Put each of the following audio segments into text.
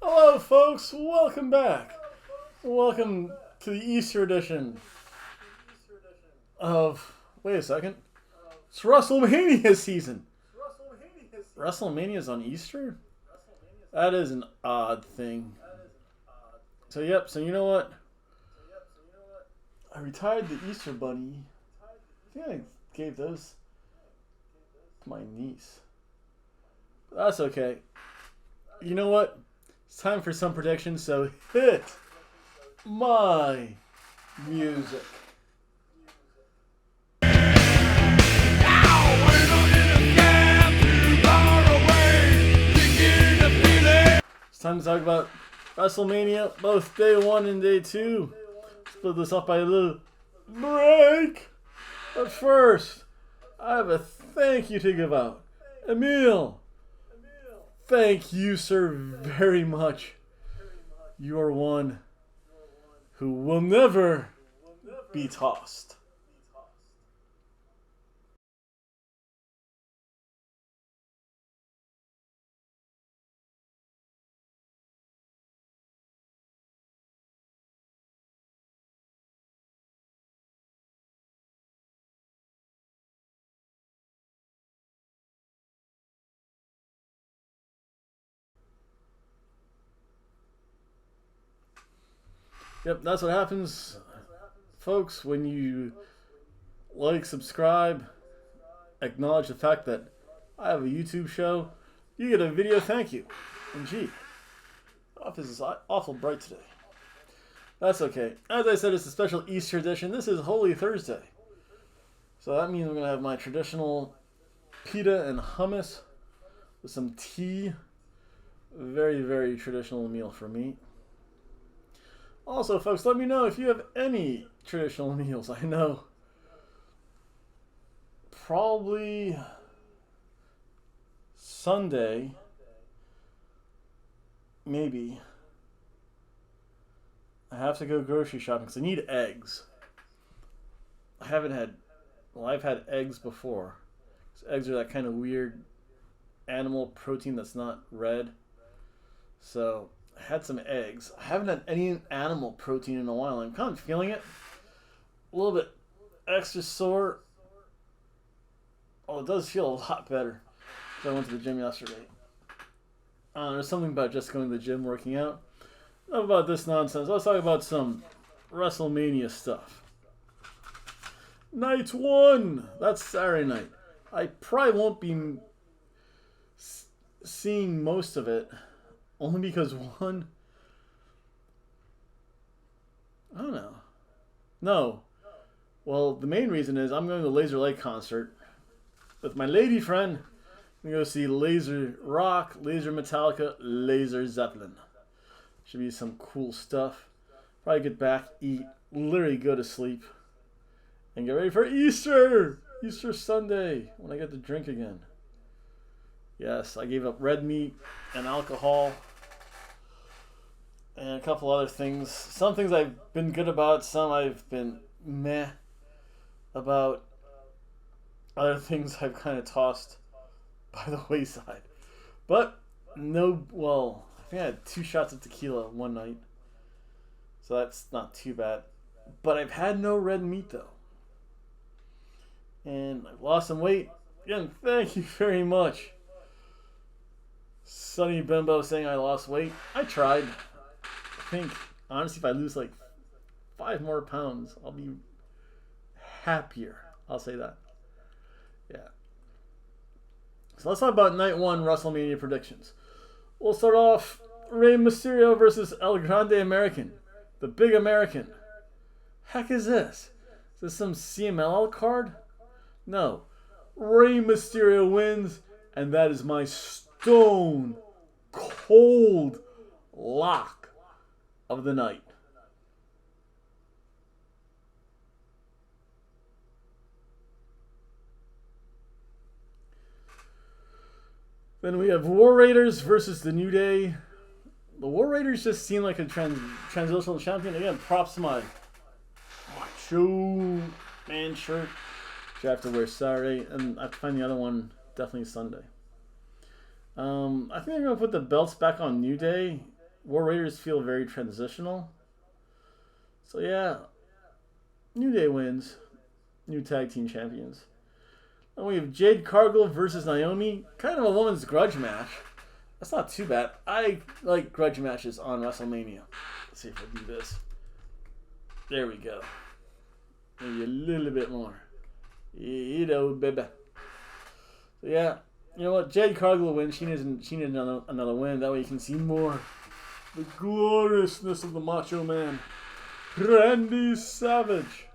Hello, folks. Welcome back. Welcome to the Easter edition of. Wait a second. It's WrestleMania season. WrestleMania's on Easter? That is an odd thing. So, yep. So, you know what? I retired the Easter Bunny. I think I gave those to my niece. But that's okay. You know what? It's time for some predictions, so hit my music. It's time to talk about WrestleMania, both day 1 and day 2. Split this up by a little break. But first, I have a thank you to give out. Emil, thank you, sir, very much. You are one who will never be tossed. Yep, that's what happens, folks, when you like, subscribe, acknowledge the fact that I have a YouTube show. You get a video thank you. And gee, office is awful bright today. That's okay. As I said, it's a special Easter edition. This is Holy Thursday. So that means I'm going to have my traditional pita and hummus with some tea. Very, very traditional meal for me. Also, folks, let me know if you have any traditional meals. I know probably Sunday, maybe, I have to go grocery shopping because I need eggs. I've had eggs before. Eggs are that kind of weird animal protein that's not red. So I had some eggs. I haven't had any animal protein in a while. I'm kind of feeling it. A little bit extra sore. Oh, it does feel a lot better. So I went to the gym yesterday. There's something about just going to the gym, working out. Enough about this nonsense. Let's talk about some WrestleMania stuff. Night 1. That's Saturday night. I probably won't be seeing most of it. Only because one, I don't know. No. Well, the main reason is I'm going to the Laser Light concert with my lady friend. I'm going to go see Laser Rock, Laser Metallica, Laser Zeppelin. Should be some cool stuff. Probably get back, eat, literally go to sleep, and get ready for Easter! Easter Sunday, when I get to drink again. Yes, I gave up red meat and alcohol and a couple other things. Some things I've been good about, some I've been meh about. Other things I've kind of tossed by the wayside. But no, well, I think I had 2 shots of tequila one night, so that's not too bad. But I've had no red meat though, and I've lost some weight. Again, thank you very much, Sonny Bimbo, saying I lost weight. I tried. I think, honestly, if I lose like 5 more pounds, I'll be happier. I'll say that. Yeah. So let's talk about Night 1 WrestleMania predictions. We'll start off Rey Mysterio versus El Grande American. The Big American. Heck is this? Is this some CMLL card? No. Rey Mysterio wins, and that is my stone cold lock of the night. Then we have War Raiders versus the New Day. The War Raiders just seem like a transitional champion. Again, props to my Macho Man shirt, which I have to wear Saturday, and I have to find the other one definitely Sunday. I think they're going to put the belts back on New Day. War Raiders feel very transitional. So yeah, New Day wins. New tag team champions. And we have Jade Cargill versus Naomi. Kind of a woman's grudge match. That's not too bad. I like grudge matches on WrestleMania. Let's see if I do this. There we go. Maybe a little bit more. You know, baby. So yeah, you know what? Jade Cargill will win. She needs another win. That way you can see more the gloriousness of the Macho Man, Randy Savage.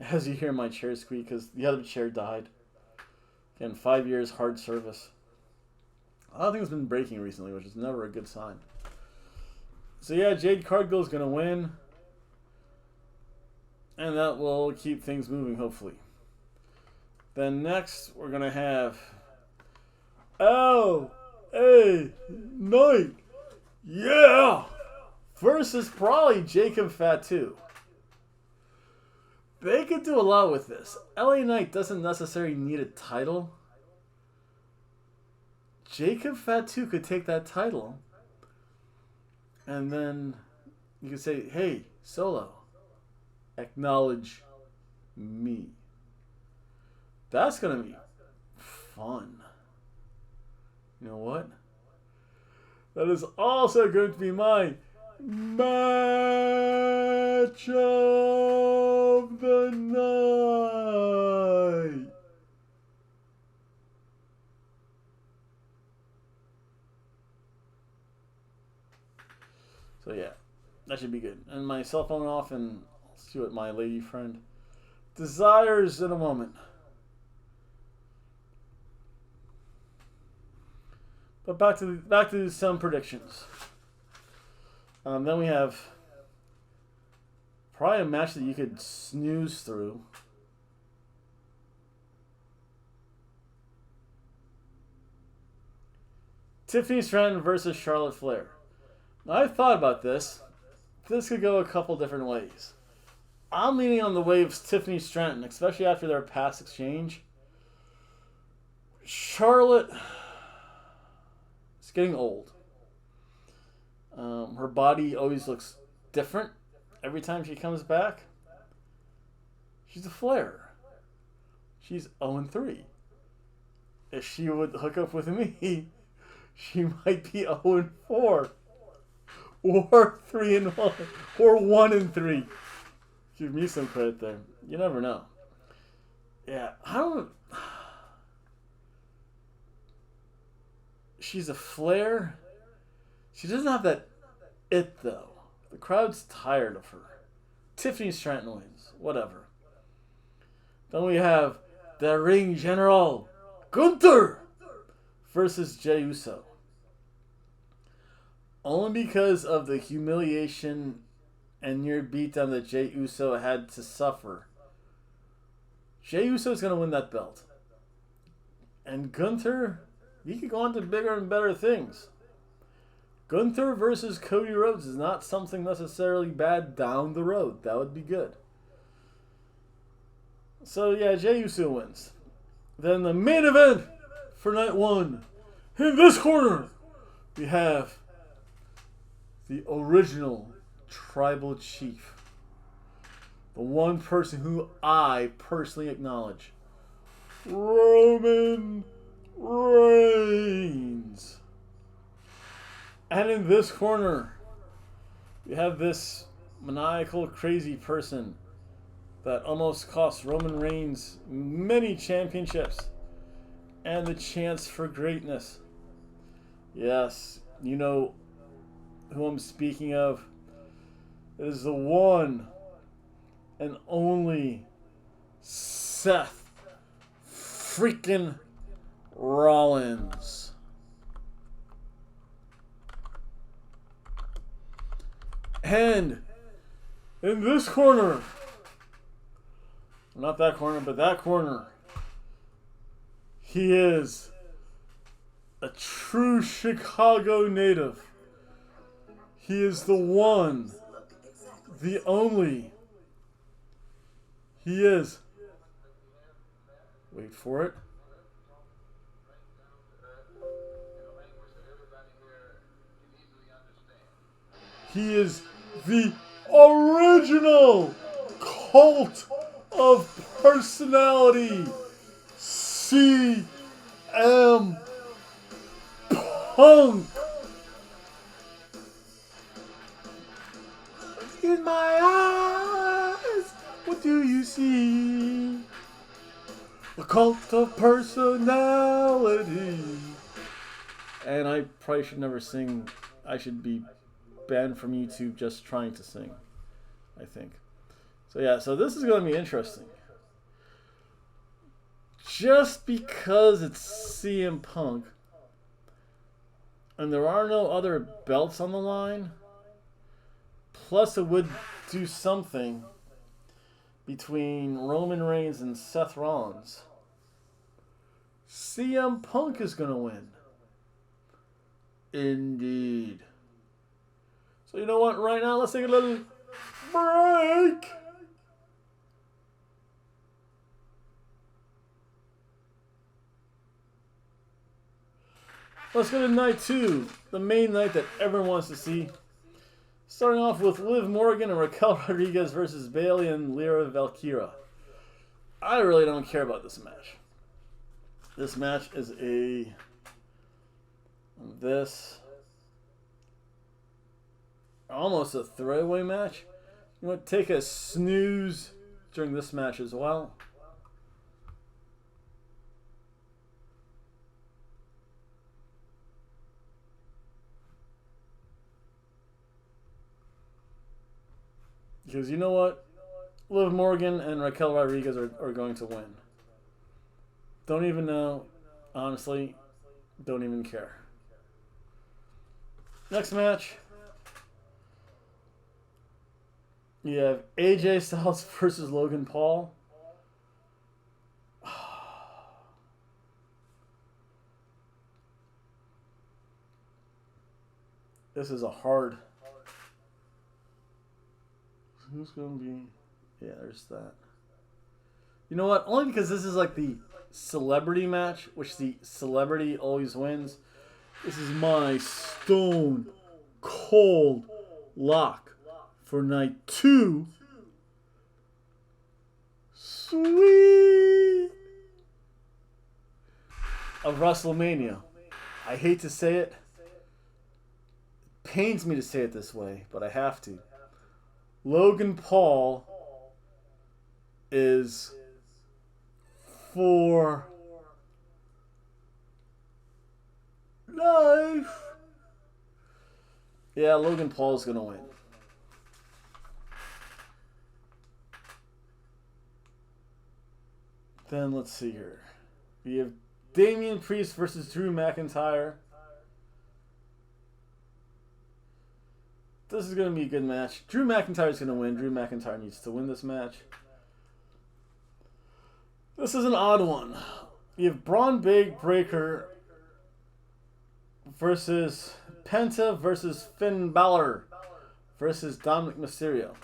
As you hear my chair squeak because the other chair died. Again, 5 years hard service. A lot of things have been breaking recently, which is never a good sign. So yeah, Jade Cargill is going to win. And that will keep things moving, hopefully. Then next, we're going to have L.A. Knight. Yeah! Versus probably Jacob Fatu. They could do a lot with this. LA Knight doesn't necessarily need a title. Jacob Fatu could take that title. And then you could say, hey, Solo, acknowledge me. That's going to be fun. You know what? That is also going to be my match of the night. So yeah, that should be good. And my cell phone off, and I'll see what my lady friend desires in a moment. But back to some predictions. Then we have probably a match that you could snooze through. Tiffany Stratton versus Charlotte Flair. Now, I've thought about this. This could go a couple different ways. I'm leaning on the way of Tiffany Stratton, especially after their past exchange. Charlotte is getting old. Her body always looks different every time she comes back. She's a Flair. She's 0-3. If she would hook up with me, she might be 0-4. Or 3-1. Or 1-3. Give me some credit there. You never know. Yeah, I don't... She's a Flair. She doesn't have that it, though. The crowd's tired of her. Tiffany Stratton wins. Whatever. Then we have the Ring General, Gunther, versus Jey Uso. Only because of the humiliation and near beatdown that Jey Uso had to suffer. Jey Uso is going to win that belt. And Gunther, he could go on to bigger and better things. Gunther versus Cody Rhodes is not something necessarily bad down the road. That would be good. So yeah, Jey Uso wins. Then the main event for night one. In this corner, we have the original tribal chief. The one person who I personally acknowledge. Roman Reigns. And in this corner, we have this maniacal, crazy person that almost cost Roman Reigns many championships and the chance for greatness. Yes, you know who I'm speaking of. It is the one and only Seth freaking Rollins. And in this corner, not that corner, but that corner, he is a true Chicago native. He is the one, the only. He is, wait for it, He is the original cult of personality. CM Punk. In my eyes, what do you see? A cult of personality. And I probably should never sing. I should be banned from YouTube just trying to sing, I think. So yeah, so this is going to be interesting. Just because it's CM Punk and there are no other belts on the line, plus it would do something between Roman Reigns and Seth Rollins, CM Punk is going to win. Indeed. So you know what? Right now, let's take a little break. Let's go to night 2, the main night that everyone wants to see. Starting off with Liv Morgan and Raquel Rodriguez versus Bayley and Lyra Valkyria. I really don't care about this match. This match is almost a throwaway match. You want to take a snooze during this match as well. Because you know what? Liv Morgan and Raquel Rodriguez are going to win. Don't even know. Honestly, don't even care. Next match. You have AJ Styles versus Logan Paul. This is a hard... Who's going to be... Yeah, there's that. You know what? Only because this is like the celebrity match, which the celebrity always wins. This is my stone cold lock for night 2. Sweet. Of WrestleMania. I hate to say it. It pains me to say it this way, but I have to. Logan Paul is for life. Yeah, Logan Paul is going to win. Then let's see here. We have Damian Priest versus Drew McIntyre. This is going to be a good match. Drew McIntyre is going to win. Drew McIntyre needs to win this match. This is an odd one. You have Braun Breaker versus Penta versus Finn Balor versus Dominic Mysterio.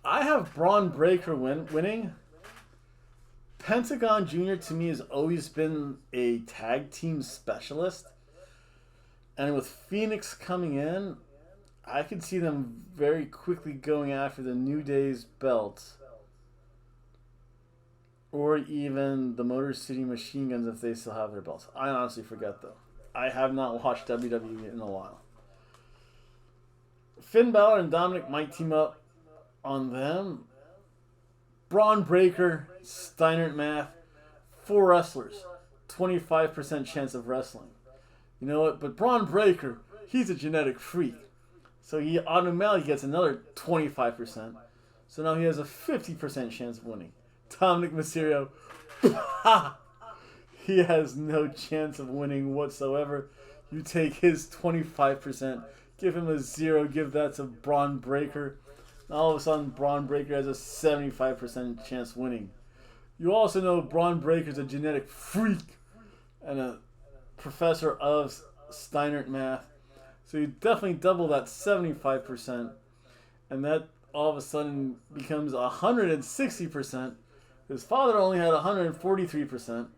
I have Braun Breaker winning. Pentagon Jr. to me has always been a tag team specialist. And with Phoenix coming in, I could see them very quickly going after the New Day's belts. Or even the Motor City Machine Guns if they still have their belts. I honestly forget though. I have not watched WWE in a while. Finn Balor and Dominic might team up on them. Braun Breaker, Steiner math, 4 wrestlers, 25% chance of wrestling. You know what? But Braun Breaker, he's a genetic freak. So he automatically gets another 25%. So now he has a 50% chance of winning. Dominic Mysterio, he has no chance of winning whatsoever. You take his 25%, give him a 0, give that to Braun Breaker. All of a sudden, Braun Breaker has a 75% chance winning. You also know Braun Breaker's a genetic freak and a professor of Steiner math. So you definitely double that 75%. And that all of a sudden becomes 160%. His father only had 143%.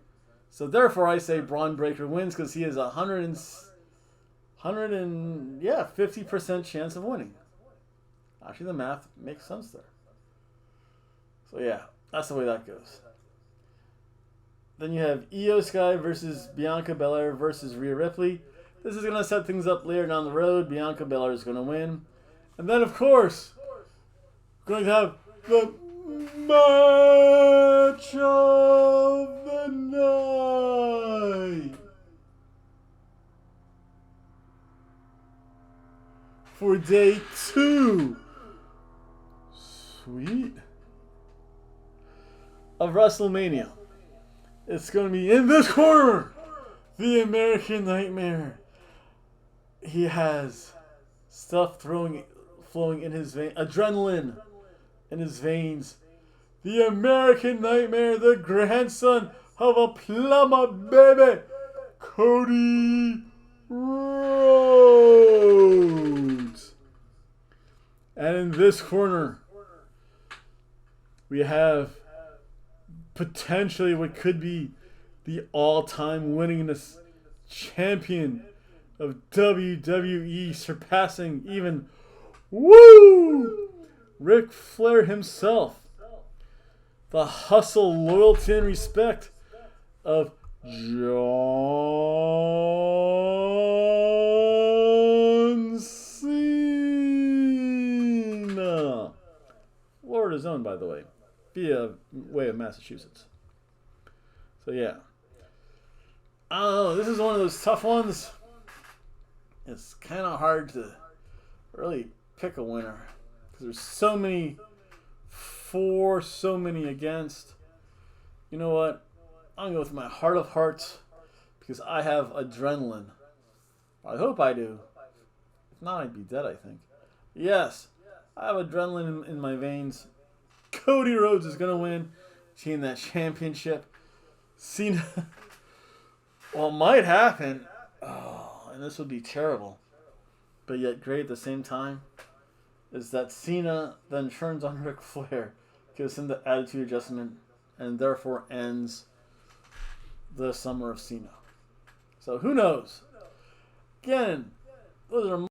So therefore I say Braun Breaker wins because he is 50% chance of winning. Actually, the math makes sense there. So yeah, that's the way that goes. Then you have Io Sky versus Bianca Belair versus Rhea Ripley. This is going to set things up later down the road. Bianca Belair is going to win. And then, of course, we're going to have the match of the night. For day 2. Sweet. Of WrestleMania. It's going to be in this corner. The American Nightmare. He has stuff flowing in his veins. Adrenaline in his veins. The American Nightmare. The grandson of a plumber baby. Cody Rhodes. And in this corner, we have potentially what could be the all-time winningest champion of WWE, surpassing even Ric Flair himself. The hustle, loyalty, and respect of John Cena. Florida's own, by the way, via way of Massachusetts. So yeah. I don't know. This is one of those tough ones. It's kind of hard to really pick a winner because there's so many for, so many against. You know what? I'm going to go with my heart of hearts because I have adrenaline. I hope I do. If not, I'd be dead, I think. Yes, I have adrenaline in my veins. Cody Rhodes is going to win. Team that championship. Cena. Well, it might happen. Oh, and this would be terrible. But yet great at the same time. Is that Cena then turns on Ric Flair. Gives him the attitude adjustment. And therefore ends the summer of Cena. So who knows? Again, those are